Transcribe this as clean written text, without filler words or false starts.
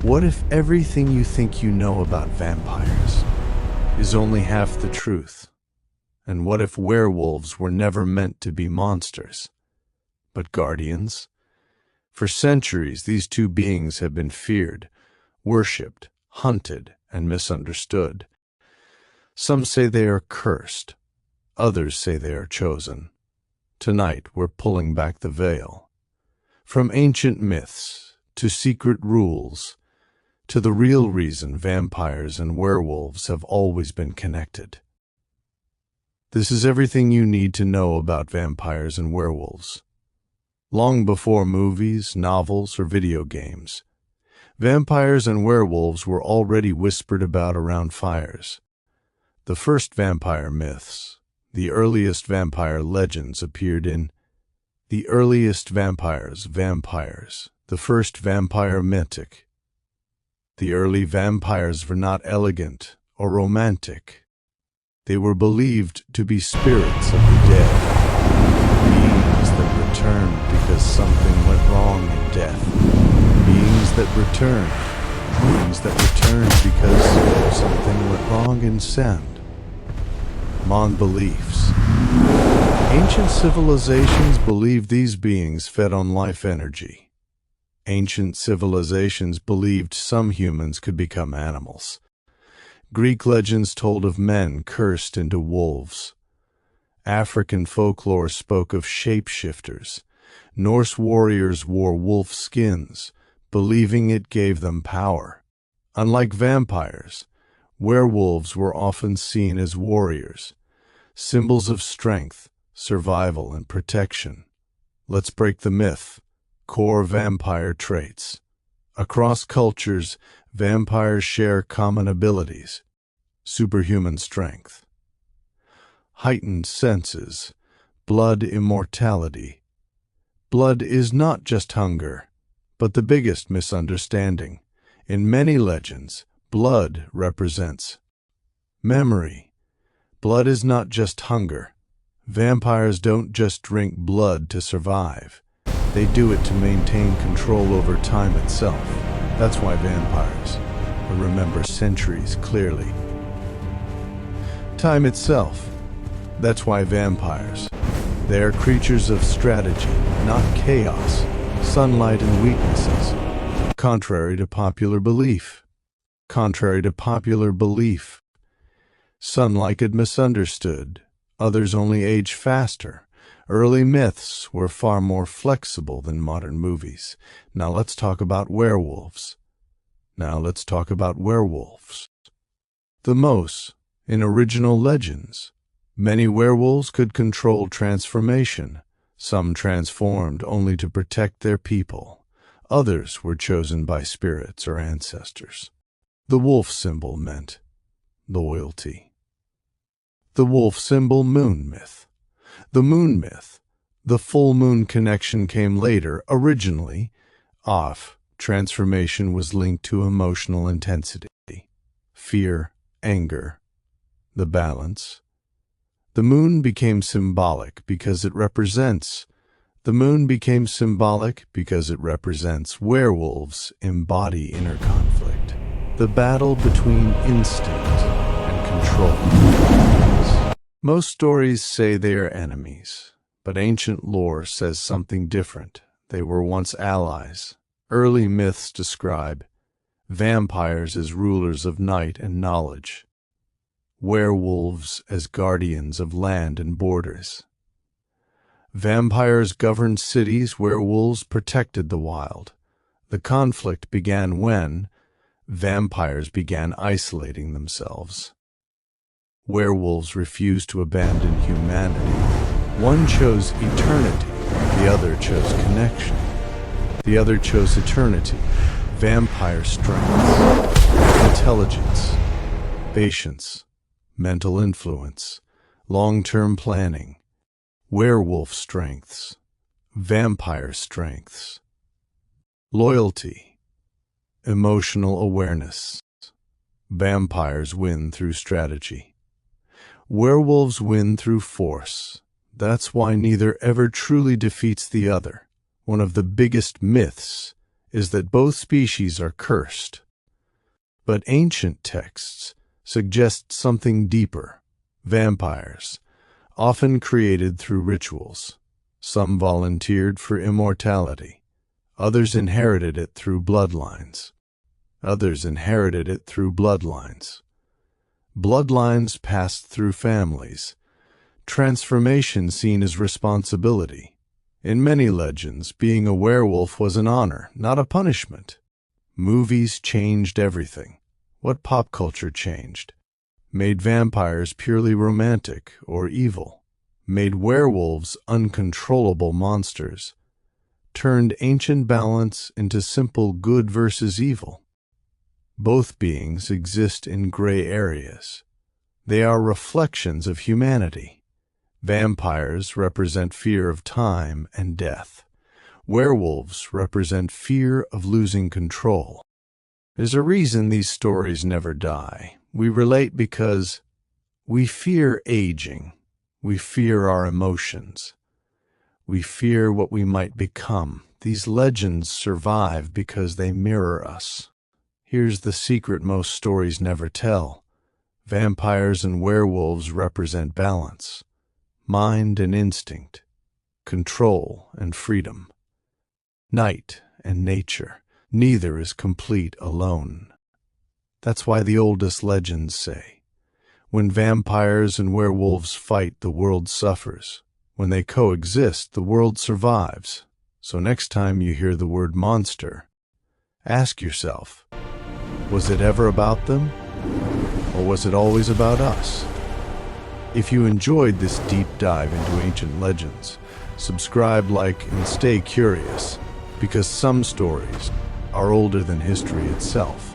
What if everything you think you know about vampires is only half the truth? And what if werewolves were never meant to be monsters, but guardians? For centuries, these two beings have been feared, worshipped, hunted, and misunderstood. Some say they are cursed. Others say they are chosen. Tonight, we're pulling back the veil. From ancient myths to secret rules to the real reason vampires and werewolves have always been connected. This is everything you need to know about vampires and werewolves. Long before movies, novels, or video games, vampires and werewolves were already whispered about around fires. The first vampire myths, the earliest vampire legends appeared in The Earliest Vampires, the first vampire mythic. The early vampires were not elegant or romantic. They were believed to be spirits of the dead, beings that returned because something went wrong in death, beings that returned because something went wrong in sand. Beliefs. Ancient civilizations believed these beings fed on life energy. Ancient civilizations believed some humans could become animals. Greek legends told of men cursed into wolves. African folklore spoke of shapeshifters. Norse warriors wore wolf skins, believing it gave them power. Unlike vampires, werewolves were often seen as warriors, symbols of strength, survival, and protection. Let's break the myth. Core vampire traits. Across cultures, vampires share common abilities. Superhuman strength, heightened senses, blood immortality. Blood is not just hunger, but the biggest misunderstanding. In many legends, blood represents memory. Blood is not just hunger. Vampires don't just drink blood to survive. They do it to maintain control over time itself. That's why vampires remember centuries clearly. Time itself. That's why vampires. They are creatures of strategy, not chaos, sunlight and weaknesses. Contrary to popular belief. Some like it misunderstood. Others only age faster. Early myths were far more flexible than modern movies. Now let's talk about werewolves. The Mose, in original legends, many werewolves could control transformation. Some transformed only to protect their people. Others were chosen by spirits or ancestors. The wolf symbol meant loyalty. The wolf symbol moon myth. The moon myth. The full moon connection came later. Originally, transformation was linked to emotional intensity, fear, anger, the balance. The moon became symbolic because it represents. Werewolves embody inner conflict, the battle between instinct and control. Most stories say they are enemies, but ancient lore says something different. They were once allies. Early myths describe vampires as rulers of night and knowledge, werewolves as guardians of land and borders. Vampires governed cities, werewolves protected the wild. The conflict began when vampires began isolating themselves. Werewolves refused to abandon humanity. One chose eternity, the other chose connection. The other chose eternity. Vampire strengths, intelligence, patience, mental influence, long-term planning. Werewolf strengths, vampire strengths, loyalty, emotional awareness. Vampires win through strategy. Werewolves win through force. That's why neither ever truly defeats the other. One of the biggest myths is that both species are cursed. But ancient texts suggest something deeper. Vampires, often created through rituals. Some volunteered for immortality. Others inherited it through bloodlines. Bloodlines passed through families. Transformation seen as responsibility. In many legends, being a werewolf was an honor, not a punishment. Movies changed everything. What pop culture changed? Made vampires purely romantic or evil. Made werewolves uncontrollable monsters. Turned ancient balance into simple good versus evil. Both beings exist in gray areas. They are reflections of humanity. Vampires represent fear of time and death. Werewolves represent fear of losing control. There's a reason these stories never die. We relate because we fear aging. We fear our emotions. We fear what we might become. These legends survive because they mirror us. Here's the secret most stories never tell. Vampires and werewolves represent balance, mind and instinct, control and freedom, night and nature. Neither is complete alone. That's why the oldest legends say, when vampires and werewolves fight, the world suffers. When they coexist, the world survives. So next time you hear the word monster, ask yourself, was it ever about them? Or was it always about us? If you enjoyed this deep dive into ancient legends, subscribe, like, and stay curious, because some stories are older than history itself.